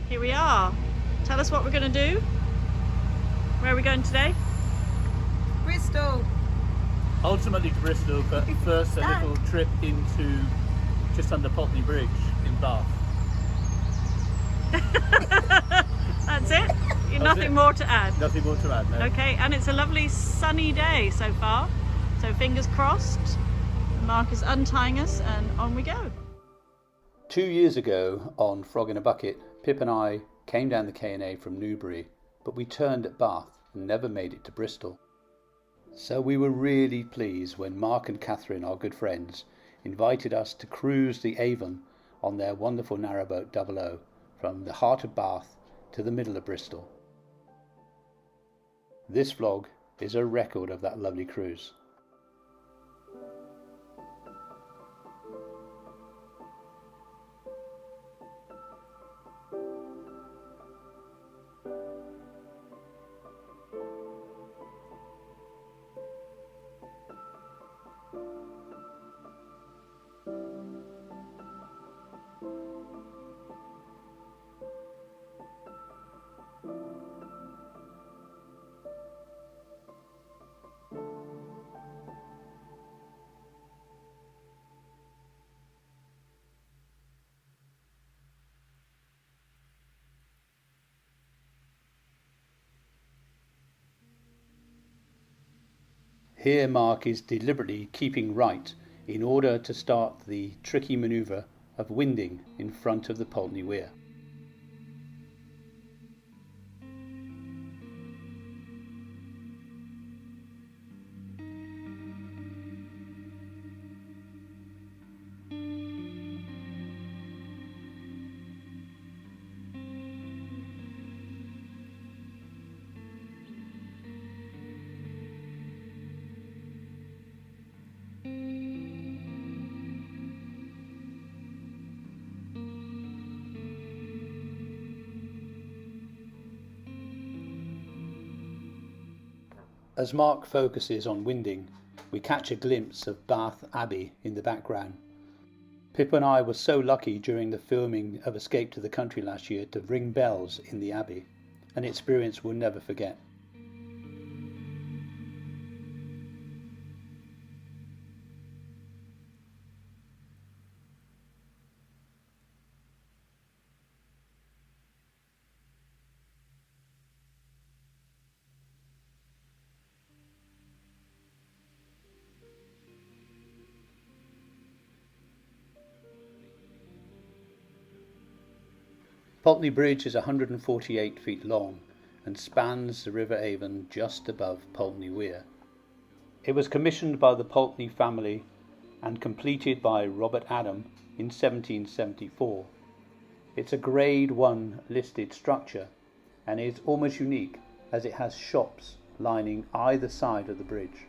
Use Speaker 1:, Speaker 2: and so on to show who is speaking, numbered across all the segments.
Speaker 1: Here we are. Tell us what we're going to do. Where are we going today?
Speaker 2: Bristol.
Speaker 3: Ultimately to Bristol, but first a little trip into just under Pulteney Bridge in Bath.
Speaker 1: That's it?
Speaker 3: That's
Speaker 1: Nothing
Speaker 3: it.
Speaker 1: more to add?
Speaker 3: Nothing more to add, no.
Speaker 1: Okay, and it's a lovely sunny day so far. So fingers crossed. Mark is untying us and on we go.
Speaker 4: 2 years ago on Frog in a Bucket, Pip and I came down the K&A from Newbury, but we turned at Bath and never made it to Bristol. So we were really pleased when Mark and Katherine, our good friends, invited us to cruise the Avon on their wonderful narrowboat 00 from the heart of Bath to the middle of Bristol. This vlog is a record of that lovely cruise. Here Mark is deliberately keeping right in order to start the tricky manoeuvre of winding in front of the Pulteney Weir. As Mark focuses on winding, we catch a glimpse of Bath Abbey in the background. Pip and I were so lucky during the filming of Escape to the Country last year to ring bells in the Abbey, an experience we'll never forget. Pulteney Bridge is 148 feet long and spans the River Avon just above Pulteney Weir. It was commissioned by the Pulteney family and completed by Robert Adam in 1774. It's a Grade 1 listed structure and is almost unique as it has shops lining either side of the bridge.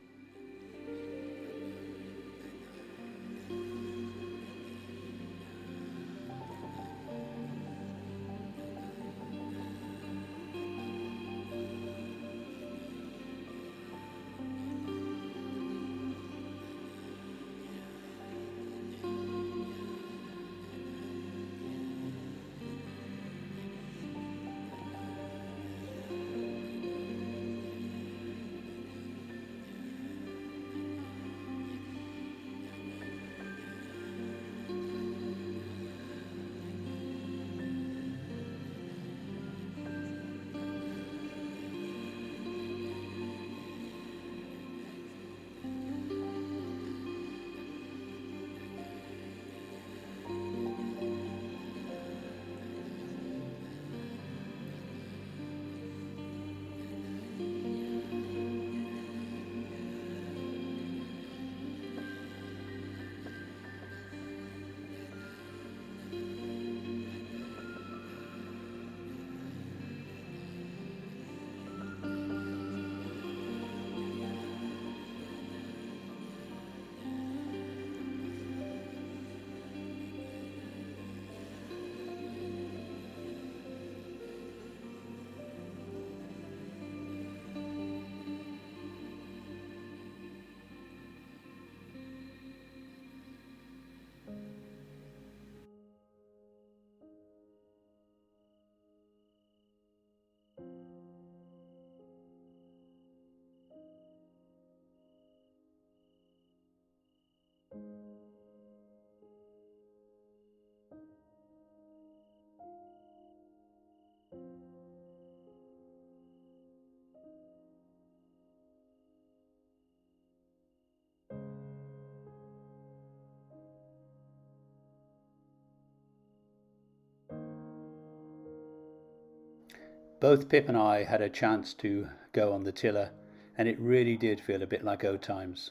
Speaker 4: Both Pip and I had a chance to go on the tiller, and it really did feel a bit like old times.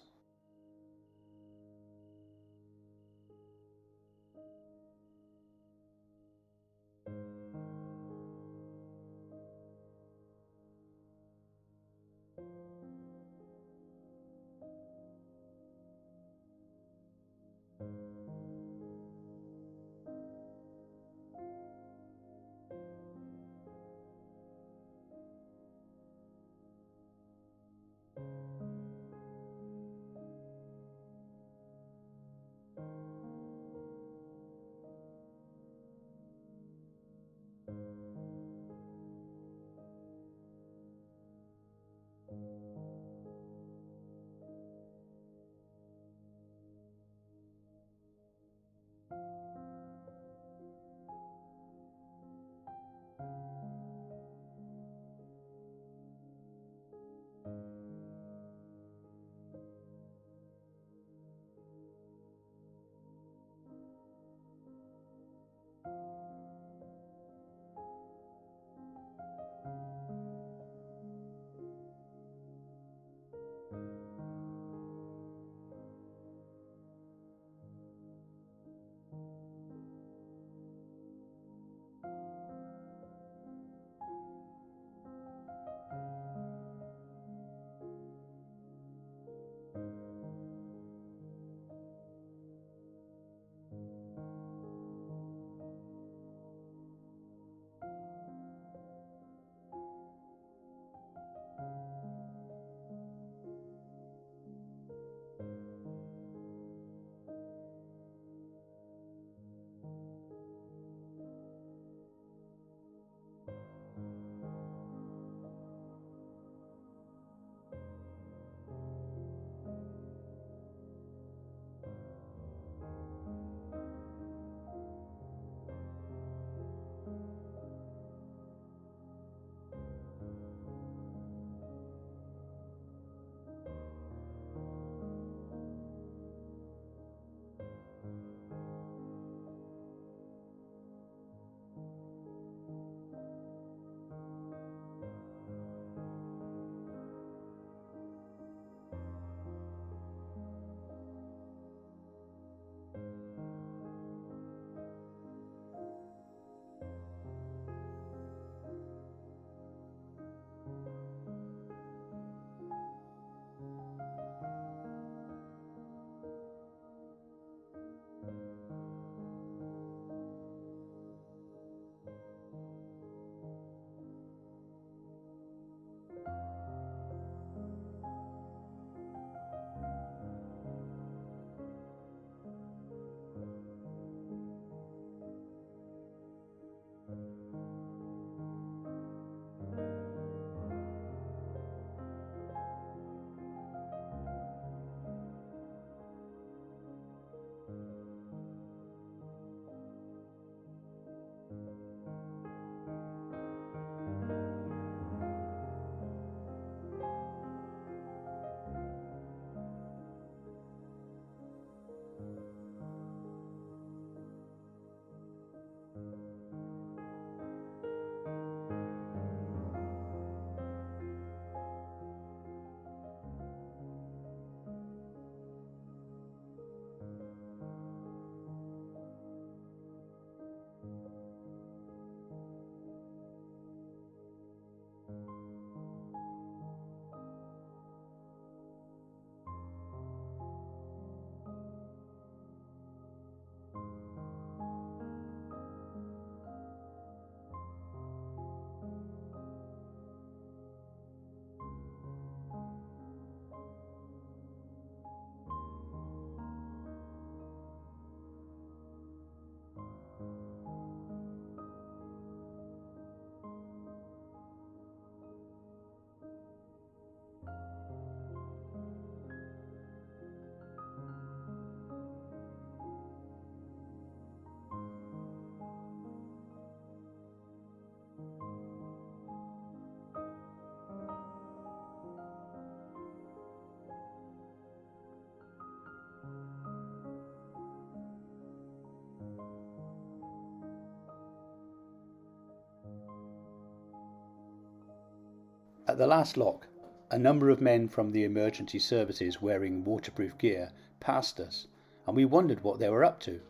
Speaker 4: At the last lock, a number of men from the emergency services wearing waterproof gear passed us, and we wondered what they were up to.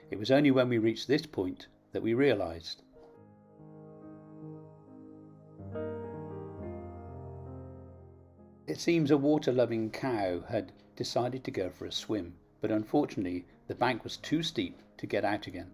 Speaker 4: It was only when we reached this point that we realised. It seems a water-loving cow had decided to go for a swim, but unfortunately the bank was too steep to get out again.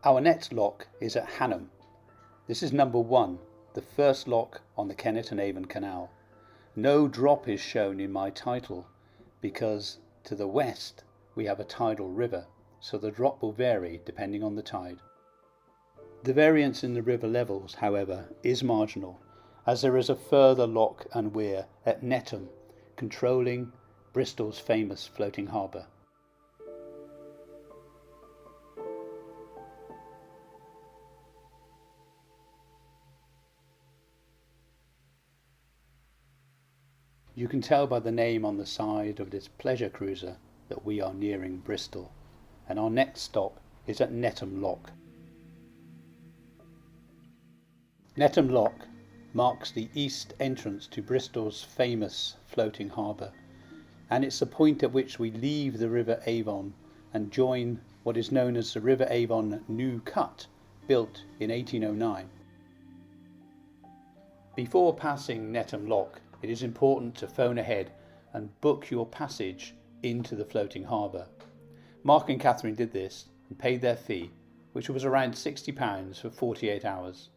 Speaker 4: Our next lock is at Hannam. This is number 1, the first lock on the Kennet and Avon Canal. No drop is shown in my title because to the west we have a tidal river, so the drop will vary depending on the tide. The variance in the river levels, however, is marginal, as there is a further lock and weir at Netham, controlling Bristol's famous floating harbour. You can tell by the name on the side of this pleasure cruiser that we are nearing Bristol, and our next stop is at Netham Lock. Netham Lock marks the east entrance to Bristol's famous floating harbour, and it's the point at which we leave the River Avon and join what is known as the River Avon New Cut, built in 1809. Before passing Netham Lock, it is important to phone ahead and book your passage into the floating harbour. Mark and Katherine did this and paid their fee, which was around £60 for 48 hours.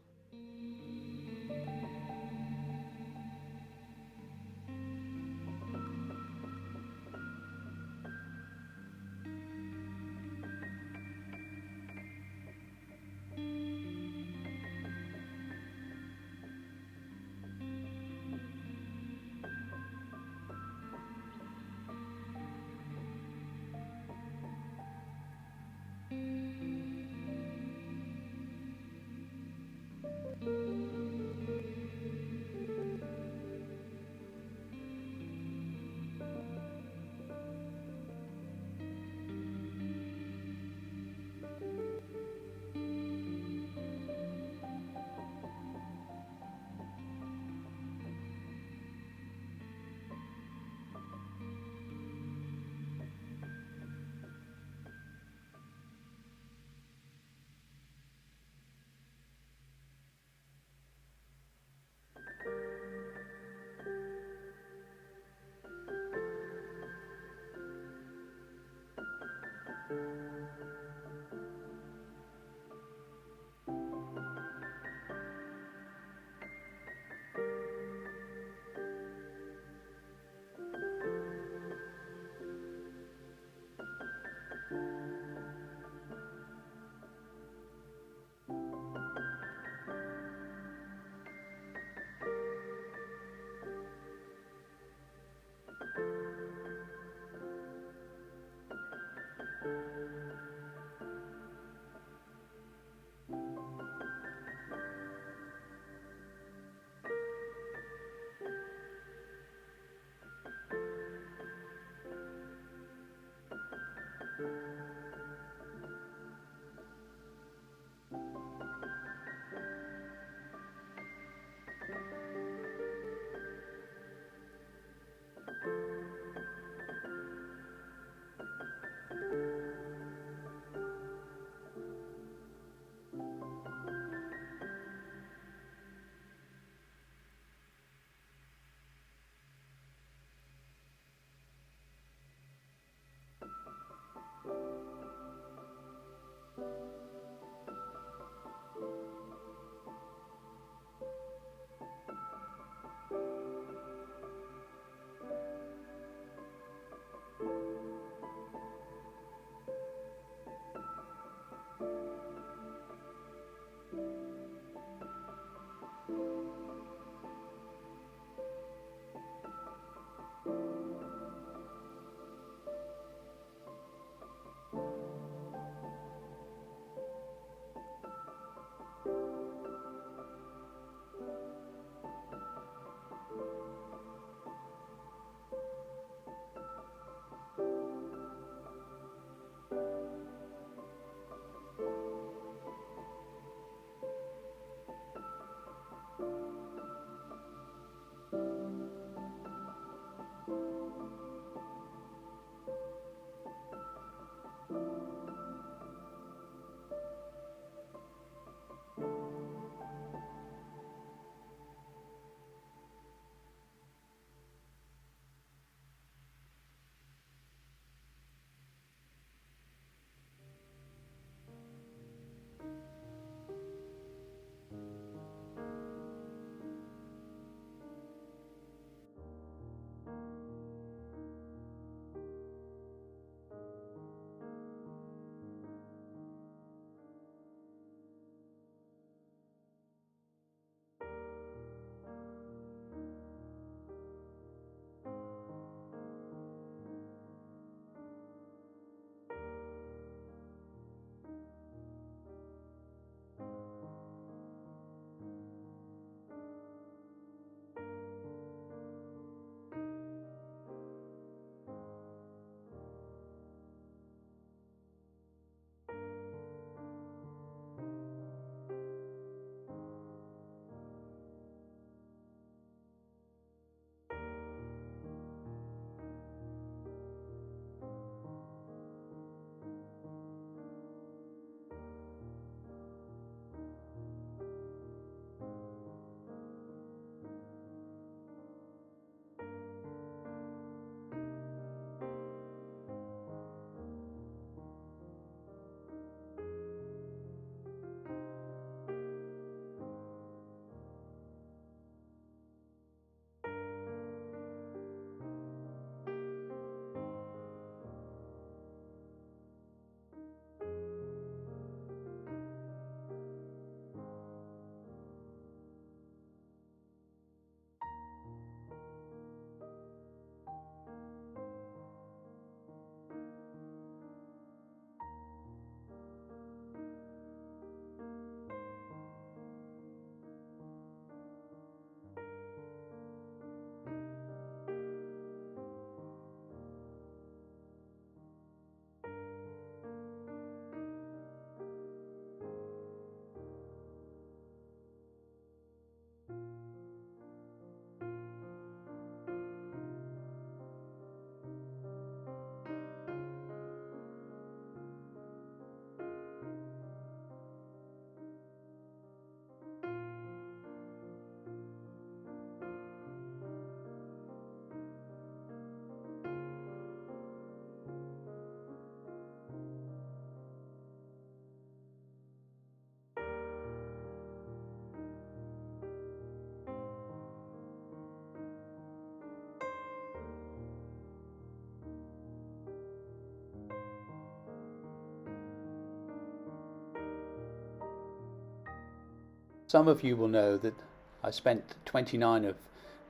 Speaker 4: Some of you will know that I spent 29 of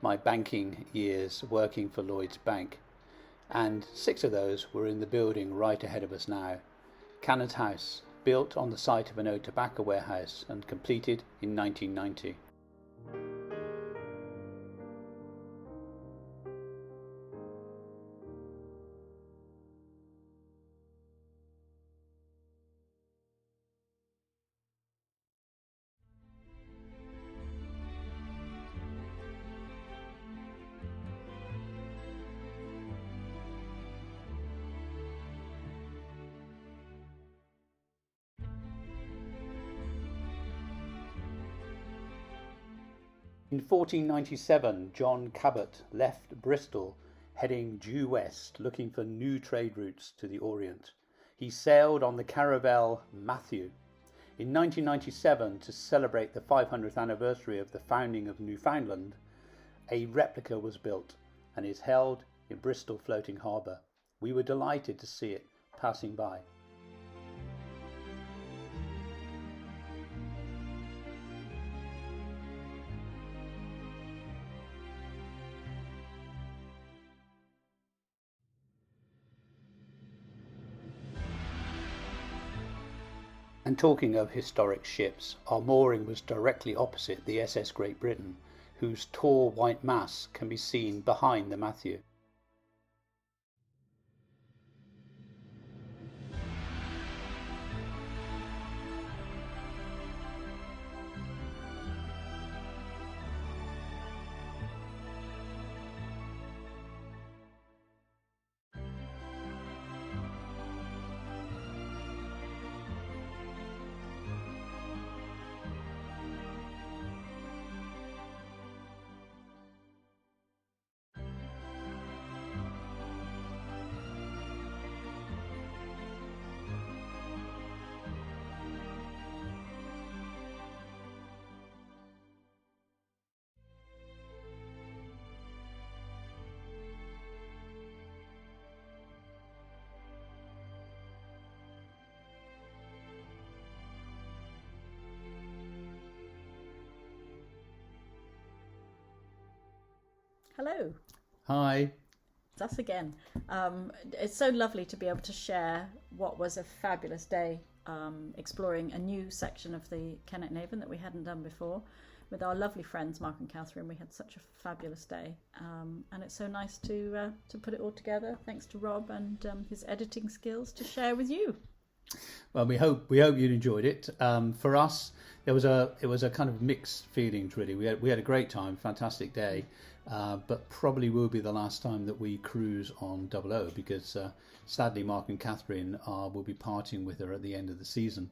Speaker 4: my banking years working for Lloyds Bank, and 6 of those were in the building right ahead of us now. Cannons House, built on the site of an old tobacco warehouse and completed in 1990. In 1497, John Cabot left Bristol, heading due west, looking for new trade routes to the Orient. He sailed on the caravel Matthew. In 1997, to celebrate the 500th anniversary of the founding of Newfoundland, a replica was built and is held in Bristol Floating Harbour. We were delighted to see it passing by. And talking of historic ships, our mooring was directly opposite the SS Great Britain, whose tall white mast can be seen behind the Matthew.
Speaker 1: Hello,
Speaker 4: Hi.
Speaker 1: it's us again. It's so lovely to be able to share what was a fabulous day exploring a new section of the Kennet and Avon that we hadn't done before with our lovely friends Mark and Katherine. We had such a fabulous day, and it's so nice to put it all together. Thanks to Rob and his editing skills to share with you.
Speaker 4: Well, we hope you enjoyed it. For us, it was a kind of mixed feelings really. We had a great time, fantastic day, but probably will be the last time that we cruise on 00 because sadly Mark and Katherine will be parting with her at the end of the season.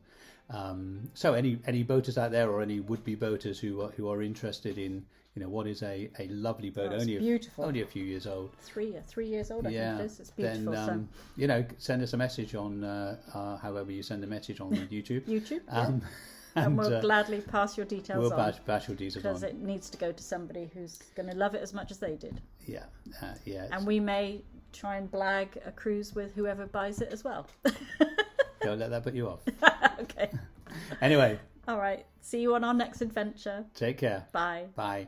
Speaker 4: So any boaters out there or any would-be boaters who are interested in what is a lovely boat,
Speaker 1: Beautiful.
Speaker 4: only a few years old.
Speaker 1: 3 years old, I think it is. It's beautiful.
Speaker 4: Then send us a message on however you send a message on YouTube.
Speaker 1: YouTube. And we'll gladly pass your details on.
Speaker 4: We'll bash your details on.
Speaker 1: Because it needs to go to somebody who's going to love it as much as they did.
Speaker 4: Yeah.
Speaker 1: And we may try and blag a cruise with whoever buys it as well.
Speaker 4: Don't let that put you off.
Speaker 1: Okay.
Speaker 4: Anyway.
Speaker 1: All right. See you on our next adventure.
Speaker 4: Take care.
Speaker 1: Bye.
Speaker 4: Bye.